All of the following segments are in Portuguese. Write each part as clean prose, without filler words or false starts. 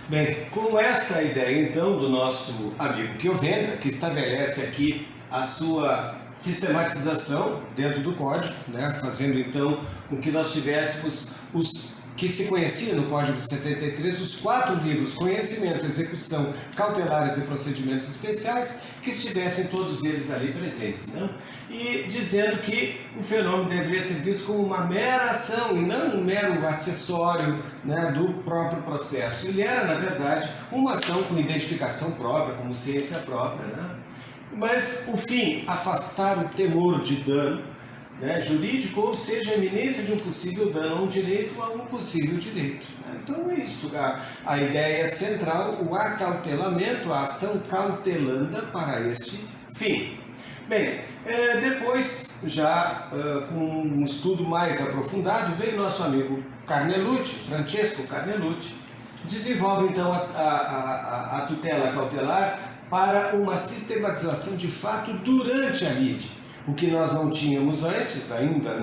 Bem, com essa ideia então do nosso amigo Chiovenda, que estabelece aqui a sua sistematização dentro do código, né, fazendo então com que nós tivéssemos os que se conhecia no Código 73, os 4 livros, Conhecimento, Execução, Cautelares e Procedimentos Especiais, que estivessem todos eles ali presentes, né? E dizendo que o fenômeno deveria ser visto como uma mera ação e não um mero acessório, né, do próprio processo. Ele era, na verdade, uma ação com identificação própria, como ciência própria, né? Mas o fim, afastar o temor de dano, né, jurídico, ou seja, a iminência de um possível dano a um direito ou a um possível direito. Então é isso, a ideia central, o acautelamento, a ação cautelanda para este fim. Bem, depois, já com um estudo mais aprofundado, veio nosso amigo Carnelucci, Francesco Carnelucci, desenvolve então a tutela cautelar para uma sistematização de fato durante a lide. O que nós não tínhamos antes, ainda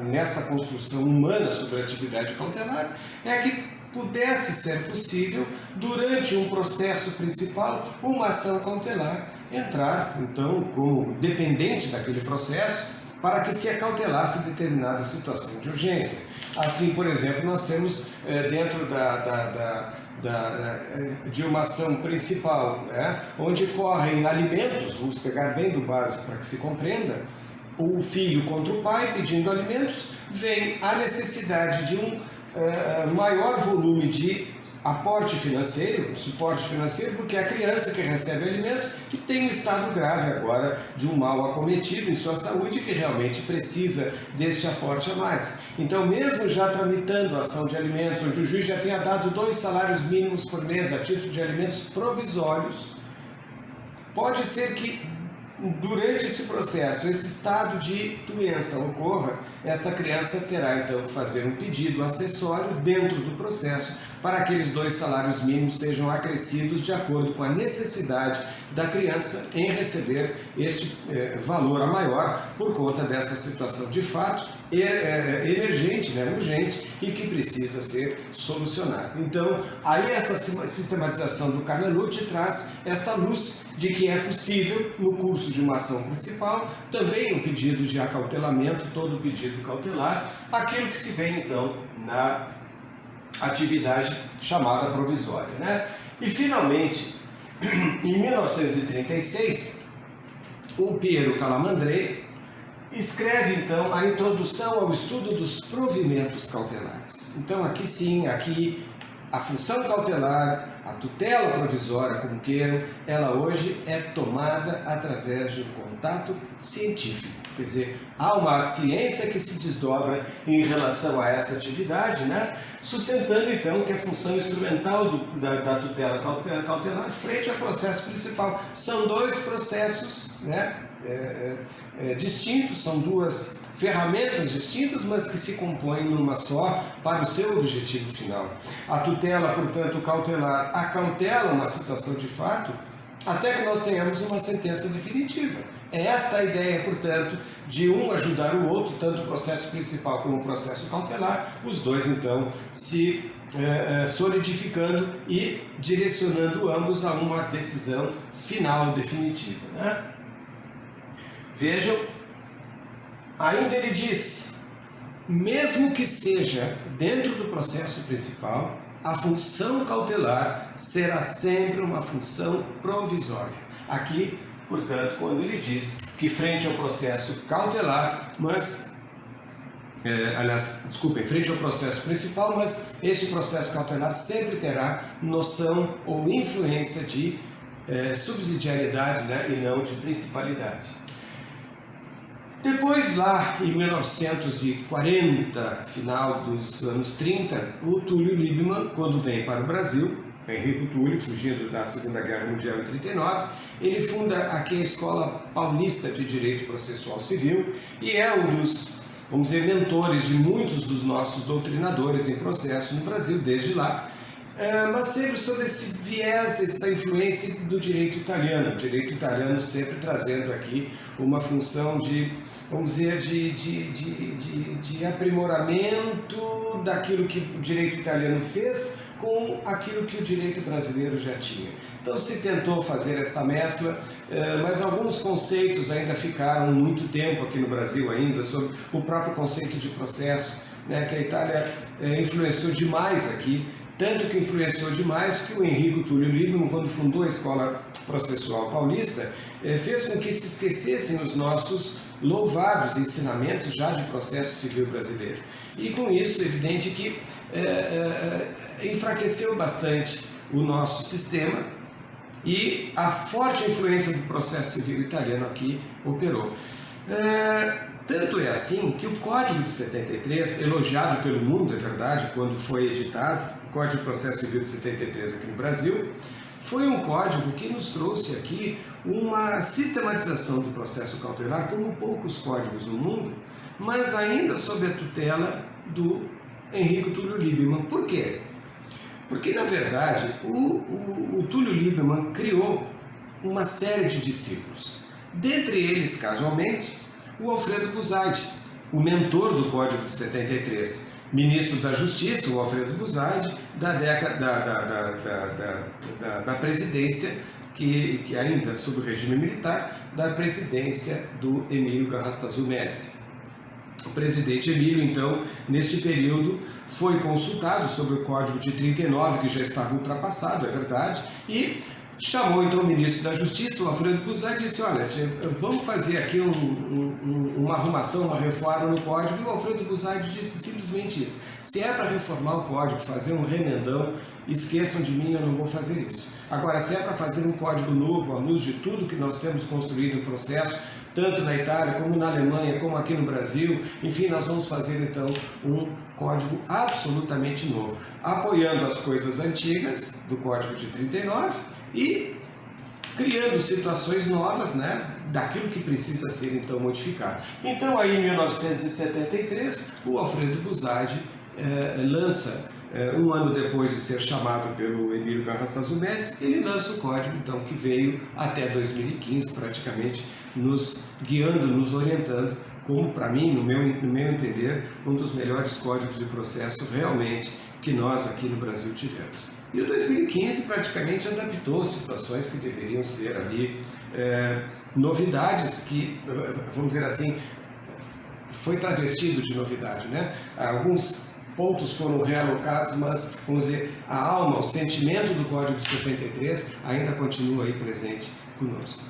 nessa construção humana sobre a atividade cautelar, é que pudesse ser possível, durante um processo principal, uma ação cautelar entrar, então, como dependente daquele processo, para que se acautelasse determinada situação de urgência. Assim, por exemplo, nós temos dentro de uma ação principal, né, onde correm alimentos, vamos pegar bem do básico para que se compreenda, o filho contra o pai pedindo alimentos, vem a necessidade de um maior volume de aporte financeiro, suporte financeiro, porque é a criança que recebe alimentos que tem um estado grave agora de um mal acometido em sua saúde que realmente precisa deste aporte a mais. Então, mesmo já tramitando a ação de alimentos, onde o juiz já tenha dado 2 salários mínimos por mês a título de alimentos provisórios, pode ser que durante esse processo, esse estado de doença ocorra, essa criança terá então que fazer um pedido acessório dentro do processo para que aqueles 2 salários mínimos sejam acrescidos de acordo com a necessidade da criança em receber este valor a maior por conta dessa situação de fato emergente, né, urgente e que precisa ser solucionada. Então, aí essa sistematização do Carnelucci traz esta luz de que é possível, no curso de uma ação principal, também o pedido de acautelamento, todo o pedido cautelar, aquilo que se vê então na atividade chamada provisória, né? E finalmente, em 1936, o Piero Calamandrei escreve então a introdução ao estudo dos provimentos cautelares. Então aqui sim, aqui a função cautelar, a tutela provisória, como queiram, ela hoje é tomada através de um contato científico. Quer dizer, há uma ciência que se desdobra em relação a esta atividade, né? Sustentando então que a função instrumental da tutela cautelar frente ao processo principal. São 2 processos, né? Distintos, são 2 ferramentas distintas, mas que se compõem numa só para o seu objetivo final. A tutela, portanto, cautelar, acautela uma situação de fato até que nós tenhamos uma sentença definitiva. É esta a ideia, portanto, de um ajudar o outro, tanto o processo principal como o processo cautelar, os 2 então se solidificando e direcionando ambos a uma decisão final, definitiva, né? Vejam, ainda ele diz, mesmo que seja dentro do processo principal, a função cautelar será sempre uma função provisória. Aqui, portanto, quando ele diz que frente ao processo cautelar, frente ao processo principal, mas esse processo cautelar sempre terá noção ou influência de subsidiariedade, né, e não de principalidade. Depois, lá em 1940, final dos anos 30, o Túlio Liebmann, quando vem para o Brasil, Henrico Túlio, fugindo da Segunda Guerra Mundial em 39, ele funda aqui a Escola Paulista de Direito Processual Civil e é um dos, vamos dizer, mentores de muitos dos nossos doutrinadores em processo no Brasil, desde lá, mas sempre sob esse viés, essa influência do direito italiano. O direito italiano sempre trazendo aqui uma função de, vamos dizer, de aprimoramento daquilo que o direito italiano fez, com aquilo que o direito brasileiro já tinha. Então se tentou fazer esta mescla, mas alguns conceitos ainda ficaram muito tempo aqui no Brasil ainda, sobre o próprio conceito de processo, né, que a Itália influenciou demais aqui, tanto que influenciou demais que o Enrico Túlio Lieberman, quando fundou a Escola Processual Paulista, fez com que se esquecessem os nossos louvados ensinamentos já de processo civil brasileiro. E com isso, é evidente que enfraqueceu bastante o nosso sistema e a forte influência do processo civil italiano aqui operou. Tanto é assim que o Código de 73, elogiado pelo mundo, é verdade, quando foi editado, o Código de Processo Civil de 73 aqui no Brasil, foi um código que nos trouxe aqui uma sistematização do processo cautelar, como poucos códigos no mundo, mas ainda sob a tutela do Enrico Túlio Lieberman. Por quê? Porque, na verdade, o Túlio Lieberman criou uma série de discípulos. Dentre eles, casualmente, o Alfredo Buzaide, o mentor do Código de 73, ministro da Justiça, o Alfredo Buzaide, da presidência, que ainda sob o regime militar, da presidência do Emílio Garrastazu Médici. O presidente Emílio, então, neste período, foi consultado sobre o Código de 39, que já estava ultrapassado, é verdade, e chamou então o ministro da Justiça, o Alfredo Buzaide, e disse: olha, vamos fazer aqui uma arrumação, uma reforma no Código. E o Alfredo Buzaide disse simplesmente isso: se é para reformar o Código, fazer um remendão, esqueçam de mim, eu não vou fazer isso. Agora, se é para fazer um Código novo, à luz de tudo que nós temos construído no processo, tanto na Itália, como na Alemanha, como aqui no Brasil, enfim, nós vamos fazer então um código absolutamente novo, apoiando as coisas antigas do Código de 39 e criando situações novas, né, daquilo que precisa ser então modificado. Então aí em 1973, o Alfredo Buzaide lança, um ano depois de ser chamado pelo Emílio Garrastazu Médici, ele lança o código então que veio até 2015 praticamente nos guiando, nos orientando, como para mim, no meu entender, um dos melhores códigos de processo realmente que nós aqui no Brasil tivemos. E o 2015 praticamente adaptou situações que deveriam ser ali novidades que, vamos dizer assim, foi travestido de novidade, né? Alguns pontos foram realocados, mas, vamos dizer, a alma, o sentimento do Código de 73 ainda continua aí presente conosco.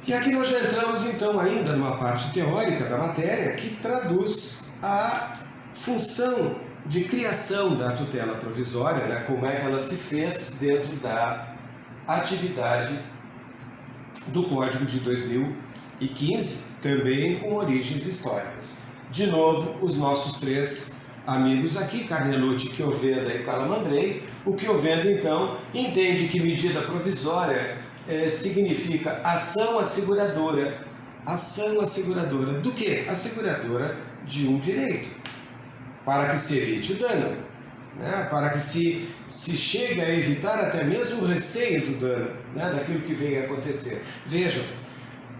E aqui nós já entramos então ainda numa parte teórica da matéria que traduz a função de criação da tutela provisória, né? Como é que ela se fez dentro da atividade do Código de 2015, também com origens históricas. De novo, os nossos três amigos aqui, Carnelucci, Chiovenda e Calamandrei. O Chiovenda, então, entende que medida provisória significa ação asseguradora. Ação asseguradora do quê? Asseguradora de um direito, para que se evite o dano, né? Para que se chegue a evitar até mesmo o receio do dano, né? Daquilo que venha a acontecer. Vejam,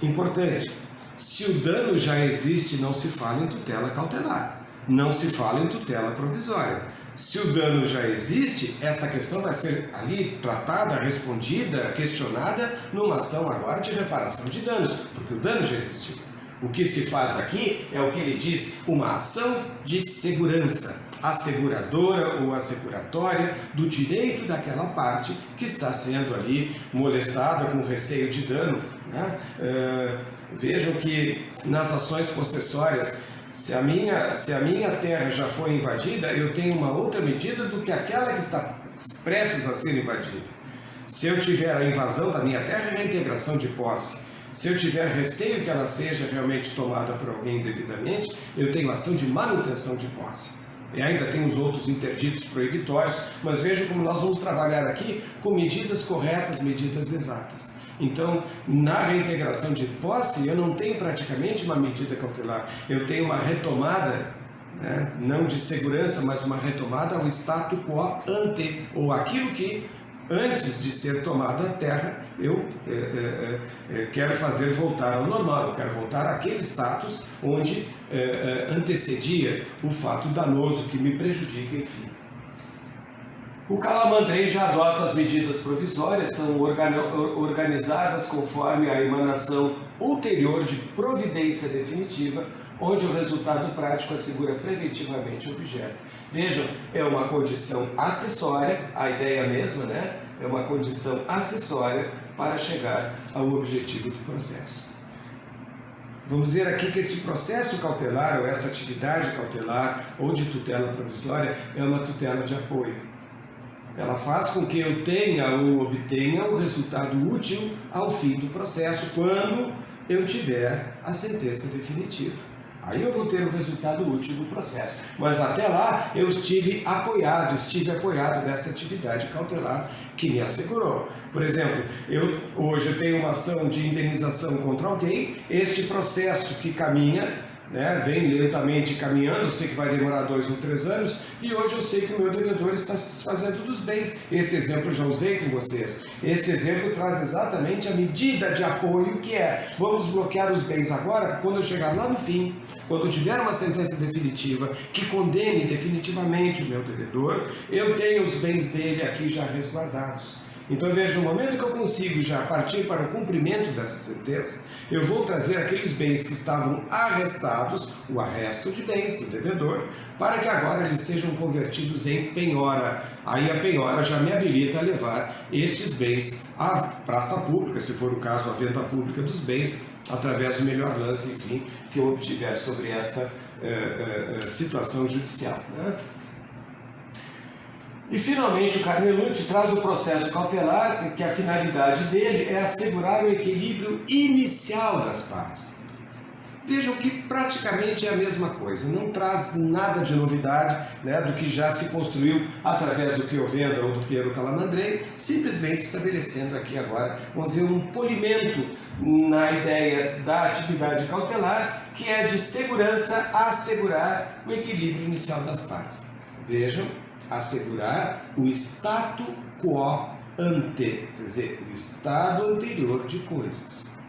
importante, se o dano já existe, não se fala em tutela cautelar, não se fala em tutela provisória. Se o dano já existe, essa questão vai ser ali tratada, respondida, questionada numa ação agora de reparação de danos, porque o dano já existiu. O que se faz aqui é o que ele diz, uma ação de segurança, asseguradora ou asseguratória do direito daquela parte que está sendo ali molestada com receio de dano, né? Vejam que nas ações possessórias, se a minha terra já foi invadida, eu tenho uma outra medida do que aquela que está prestes a ser invadida. Se eu tiver a invasão da minha terra, é a integração de posse. Se eu tiver receio que ela seja realmente tomada por alguém indevidamente, eu tenho ação de manutenção de posse. E ainda tem os outros interditos proibitórios, mas vejam como nós vamos trabalhar aqui com medidas corretas, medidas exatas. Então, na reintegração de posse, eu não tenho praticamente uma medida cautelar, eu tenho uma retomada, né, não de segurança, mas uma retomada ao status quo ante, ou aquilo que antes de ser tomada a terra, eu quero fazer voltar ao normal, eu quero voltar àquele status onde antecedia o fato danoso que me prejudica, enfim. O Calamandrei já adota as medidas provisórias, são organizadas conforme a emanação ulterior de providência definitiva, onde o resultado prático assegura preventivamente o objeto. Vejam, é uma condição acessória, a ideia mesma, né? É uma condição acessória para chegar ao objetivo do processo. Vamos dizer aqui que esse processo cautelar, ou esta atividade cautelar, ou de tutela provisória, é uma tutela de apoio. Ela faz com que eu tenha ou obtenha o resultado útil ao fim do processo, quando eu tiver a sentença definitiva. Aí eu vou ter o resultado útil do processo. Mas até lá eu estive apoiado nessa atividade cautelar que me assegurou. Por exemplo, hoje eu tenho uma ação de indenização contra alguém, este processo que caminha, né, vem lentamente caminhando, eu sei que vai demorar 2 ou 3 anos, e hoje eu sei que o meu devedor está se desfazendo dos bens. Esse exemplo eu já usei com vocês. Esse exemplo traz exatamente a medida de apoio, que é: vamos bloquear os bens agora, para quando eu chegar lá no fim, quando eu tiver uma sentença definitiva que condene definitivamente o meu devedor, eu tenho os bens dele aqui já resguardados. Então veja, no momento que eu consigo já partir para o cumprimento dessa sentença, eu vou trazer aqueles bens que estavam arrestados, o arresto de bens do devedor, para que agora eles sejam convertidos em penhora. Aí a penhora já me habilita a levar estes bens à praça pública, se for o caso, a venda pública dos bens, através do melhor lance, enfim, que eu obtiver sobre esta situação judicial, né? E finalmente o Carnelucci traz o processo cautelar, que a finalidade dele é assegurar o equilíbrio inicial das partes. Vejam que praticamente é a mesma coisa, não traz nada de novidade, né, do que já se construiu através do Chiovenda ou do Piero Calamandrei, simplesmente estabelecendo aqui agora, vamos dizer, um polimento na ideia da atividade cautelar, que é de segurança a assegurar o equilíbrio inicial das partes. Vejam, assegurar o statu quo ante, quer dizer, o estado anterior de coisas.